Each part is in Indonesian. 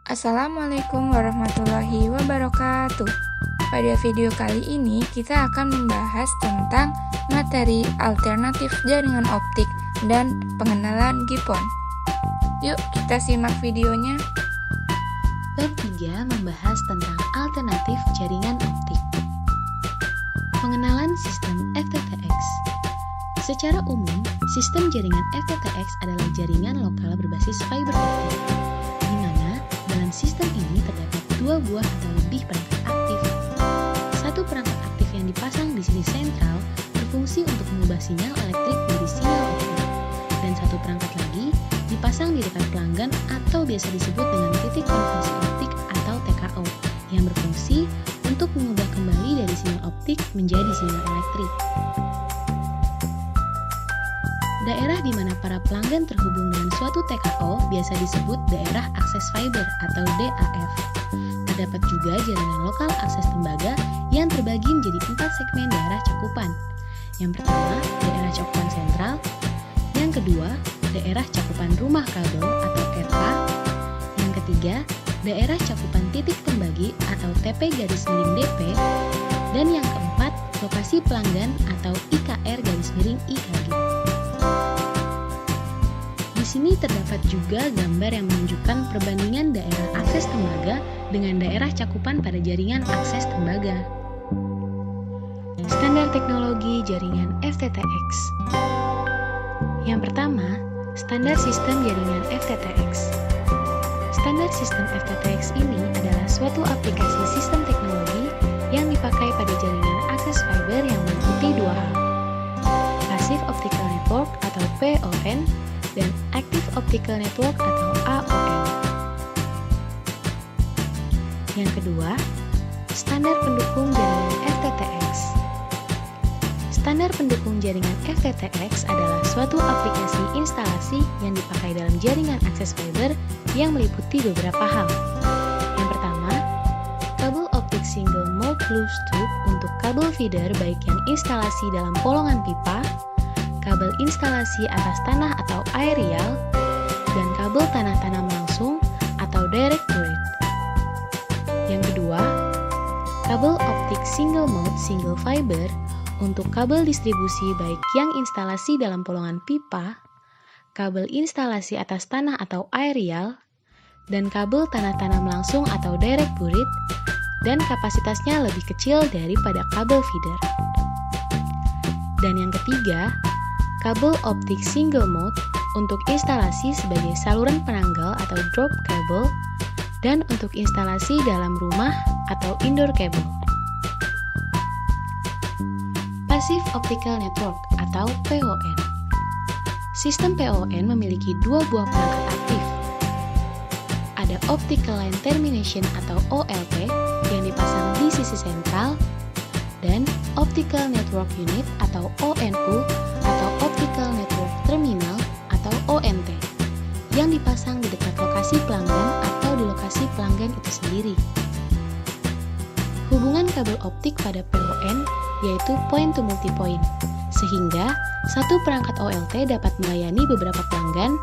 Assalamualaikum warahmatullahi wabarakatuh. Pada video kali ini kita akan membahas tentang materi alternatif jaringan optik dan pengenalan GPON. Yuk kita simak videonya. Bab 3 membahas tentang alternatif jaringan optik. Pengenalan sistem FTTX. Secara umum, sistem jaringan FTTX adalah jaringan lokal berbasis fiber optik, di mana dalam sistem ini terdapat dua buah atau lebih perangkat aktif. Satu perangkat aktif yang dipasang di sisi sentral berfungsi untuk mengubah sinyal elektrik menjadi sinyal optik, dan satu perangkat lagi dipasang di dekat pelanggan atau biasa disebut dengan titik konversi optik atau TKO, yang berfungsi untuk mengubah kembali dari sinyal optik menjadi sinyal elektrik. Daerah di mana para pelanggan terhubung dengan suatu TKO biasa disebut daerah akses fiber atau DAF. Terdapat juga jaringan lokal akses tembaga yang terbagi menjadi 4 segmen daerah cakupan. Yang pertama, daerah cakupan sentral. Yang kedua, daerah cakupan rumah kabel atau RK. Yang ketiga, daerah cakupan titik pembagi atau TP-DP. Dan yang keempat, lokasi pelanggan atau IKR-IKG. Di sini terdapat juga gambar yang menunjukkan perbandingan daerah akses tembaga dengan daerah cakupan pada jaringan akses tembaga. Standar teknologi jaringan FTTX. Yang pertama, standar sistem jaringan FTTX. Standar sistem FTTX ini adalah suatu aplikasi sistem teknologi yang dipakai pada jaringan akses fiber yang meliputi dua hal: Passive Optical Network atau PON dan Active Optical Network atau AON. Yang kedua, standar pendukung jaringan FTTX. Standar pendukung jaringan FTTX adalah suatu aplikasi instalasi yang dipakai dalam jaringan akses fiber yang meliputi beberapa hal. Yang pertama, kabel optik single mode loose tube untuk kabel feeder baik yang instalasi dalam polongan pipa, kabel instalasi atas tanah atau aerial, dan kabel tanah tanam langsung atau direct grid. Yang kedua, kabel optik single mode single fiber untuk kabel distribusi baik yang instalasi dalam polongan pipa, kabel instalasi atas tanah atau aerial, dan kabel tanah tanam langsung atau direct grid, dan kapasitasnya lebih kecil daripada kabel feeder. Dan yang ketiga, kabel optik single mode untuk instalasi sebagai saluran penanggal atau drop cable dan untuk instalasi dalam rumah atau indoor cable. Passive Optical Network atau PON. Sistem PON memiliki dua buah perangkat aktif. Ada Optical Line Termination atau OLT yang dipasang di sisi sentral, dan Optical Network Unit atau ONU atau Optical Network Terminal atau ONT yang dipasang di dekat lokasi pelanggan atau di lokasi pelanggan itu sendiri. Hubungan kabel optik pada PON yaitu point to multipoint, sehingga satu perangkat OLT dapat melayani beberapa pelanggan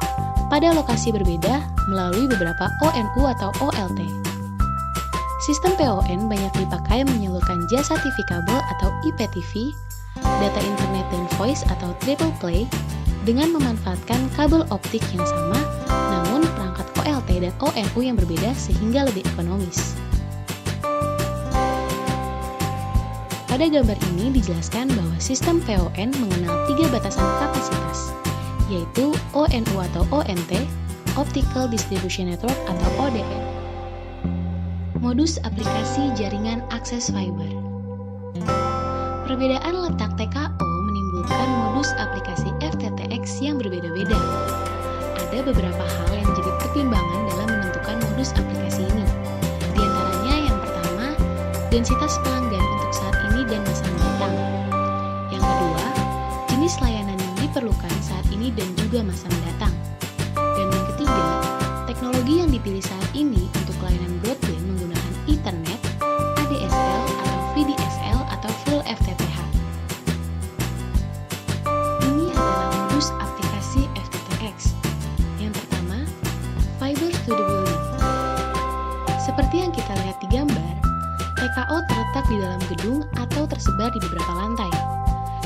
pada lokasi berbeda melalui beberapa ONU atau OLT. Sistem PON banyak dipakai menyalurkan jasa TV kabel atau IPTV, data internet dan voice atau triple play dengan memanfaatkan kabel optik yang sama namun perangkat OLT dan ONU yang berbeda sehingga lebih ekonomis. Pada gambar ini dijelaskan bahwa sistem PON mengenal 3 batasan kapasitas, yaitu ONU atau ONT, Optical Distribution Network atau ODN. Modus aplikasi jaringan akses fiber. Perbedaan letak TKO menimbulkan modus aplikasi FTTX yang berbeda-beda. Ada beberapa hal yang menjadi pertimbangan dalam menentukan modus aplikasi ini. Di antaranya yang pertama, densitas pelanggan untuk saat ini dan masa mendatang. Yang kedua, jenis layanan yang diperlukan saat ini dan juga masa mendatang. Dan yang ketiga, teknologi yang dipilih saat ini untuk layanan broadband menggunakan Ethernet, ADSL atau VDSL atau Full FTTH. Ini adalah modus aplikasi FTTX. Yang pertama, Fiber to the Building. di dalam gedung atau tersebar di beberapa lantai.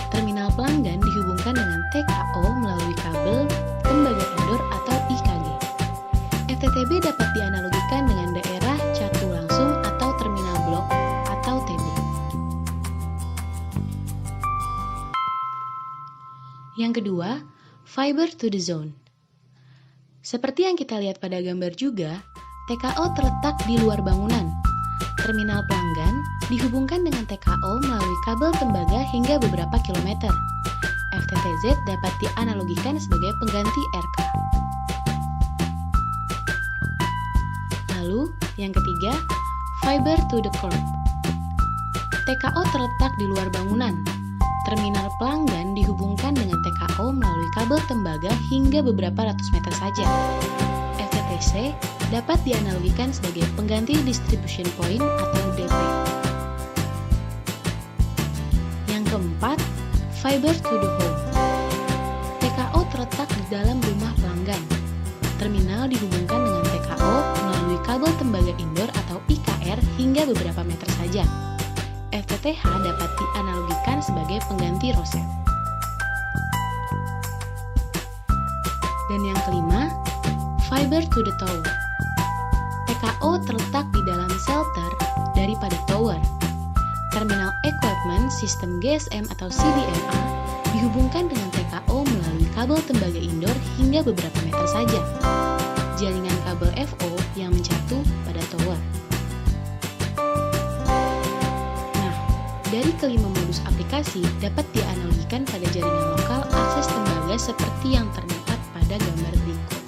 Terminal pelanggan dihubungkan dengan TKO melalui kabel tembaga indoor atau IKG. FTTB dapat dianalogikan dengan daerah catu langsung atau terminal blok atau TB. Yang kedua, fiber to the zone. Seperti yang kita lihat pada gambar juga, TKO terletak di luar bangunan. Terminal pelanggan dihubungkan dengan TKO melalui kabel tembaga hingga beberapa kilometer. FTTZ dapat dianalogikan sebagai pengganti RK. Lalu, yang ketiga, fiber to the curb. TKO terletak di luar bangunan. Terminal pelanggan dihubungkan dengan TKO melalui kabel tembaga hingga beberapa ratus meter saja. FTTC dapat dianalogikan sebagai pengganti distribution point atau DP. Yang keempat, fiber to the home. TKO terletak di dalam rumah pelanggan. Terminal dihubungkan dengan TKO melalui kabel tembaga indoor atau IKR hingga beberapa meter saja. FTTH dapat dianalogikan sebagai pengganti roset. Dan yang kelima, fiber to the tower. TKO terletak di dalam shelter daripada tower. Terminal equipment sistem GSM atau CDMA dihubungkan dengan TKO melalui kabel tembaga indoor hingga beberapa meter saja. Jaringan kabel FO yang mencatu pada tower. Dari kelima modus aplikasi dapat dianalogikan pada jaringan lokal akses tembaga seperti yang terdapat pada gambar berikut.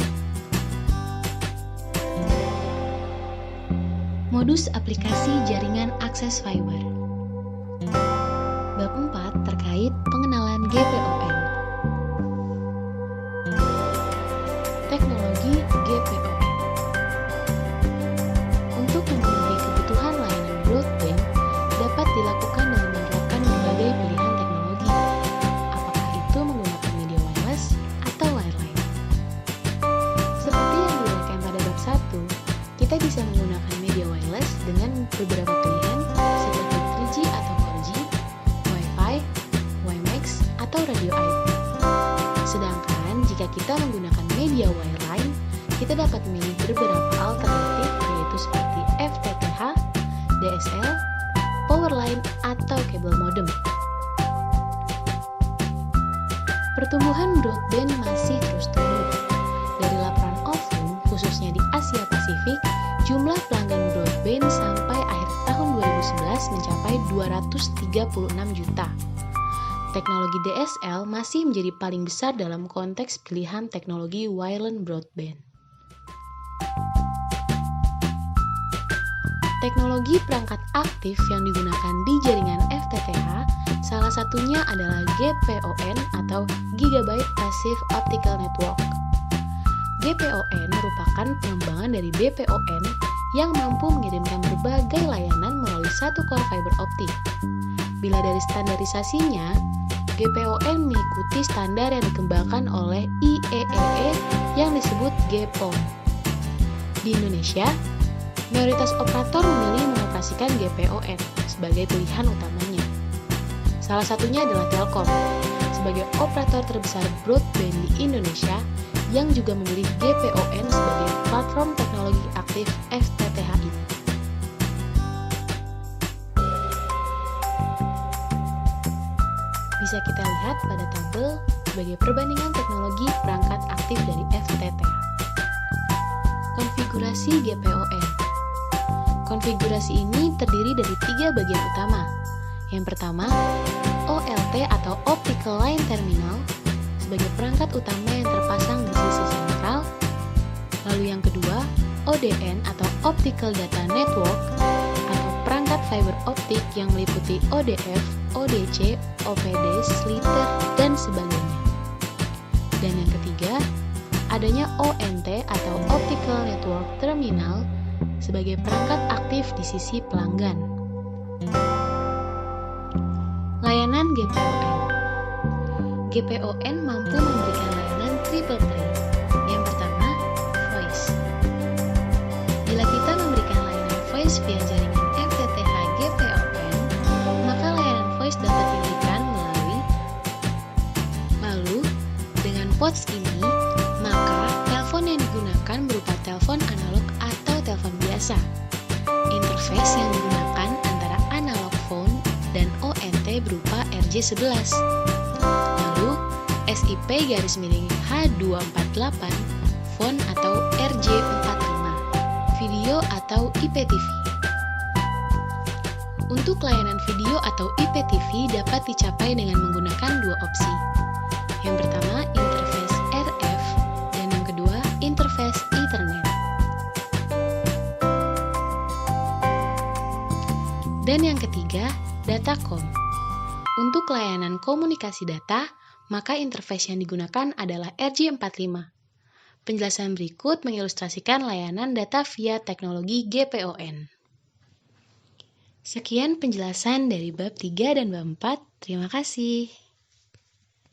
Modus aplikasi jaringan akses fiber. Bab 4 terkait pengenalan GPON. Teknologi GPON. Untuk memenuhi kebutuhan layanan broadband dapat dilakukan dengan menerapkan berbagai pilihan teknologi, apakah itu menggunakan media wireless atau wireline. Seperti yang diuraikan pada bab 1, kita bisa menggunakan media wireless dengan beberapa pilihan seperti 3G atau 4G, Wi-Fi, WiMAX, atau radio IP. Sedangkan jika kita menggunakan media wireline, kita dapat memilih beberapa alternatif yaitu seperti FTTH, DSL, powerline, atau kabel modem. Pertumbuhan broadband masih terus tumbuh. Dari laporan Ovum, khususnya di Asia Pasifik, jumlah pelanggan broadband sampai akhir tahun 2011 mencapai 236 juta. Teknologi DSL masih menjadi paling besar dalam konteks pilihan teknologi wireline broadband. Teknologi perangkat aktif yang digunakan di jaringan FTTH salah satunya adalah GPON atau Gigabit Passive Optical Network. GPON merupakan pengembangan dari BPON yang mampu mengirimkan berbagai layanan melalui satu core fiber optik. Bila dari standarisasinya, GPON mengikuti standar yang dikembangkan oleh IEEE yang disebut GPON. Di Indonesia, mayoritas operator memilih mengoperasikan GPON sebagai pilihan utamanya. Salah satunya adalah Telkom, sebagai operator terbesar broadband di Indonesia yang juga memilih GPON sebagai platform teknologi aktif FTTH ini. Bisa kita lihat pada tabel sebagai perbandingan teknologi perangkat aktif dari FTTH. Konfigurasi GPON. Konfigurasi ini terdiri dari 3 bagian utama. Yang pertama, OLT atau Optical Line Terminal sebagai perangkat utama yang terpasang di sisi sentral. Lalu yang kedua, ODN atau Optical Data Network atau perangkat fiber optik yang meliputi ODF, ODC, OPD, sliter, dan sebagainya. Dan yang ketiga, adanya ONT atau Optical Network Terminal sebagai perangkat aktif di sisi pelanggan. Layanan GPON. GPON mampu memberikan layanan triple play. Yang pertama, voice. Bila kita memberikan layanan voice via jaringan FTTH GPON, POTS ini, maka telepon yang digunakan berupa telepon analog atau telepon biasa. Interface yang digunakan antara analog phone dan ONT berupa RJ11. Lalu, SIP_H248 phone atau RJ45, video atau IPTV. Untuk layanan video atau IPTV dapat dicapai dengan menggunakan dua opsi. Yang pertama, interface RF, dan yang kedua, interface Ethernet. Dan yang ketiga, datacom. Untuk layanan komunikasi data, maka interface yang digunakan adalah RJ45. Penjelasan berikut mengilustrasikan layanan data via teknologi GPON. Sekian penjelasan dari bab 3 dan bab 4. Terima kasih.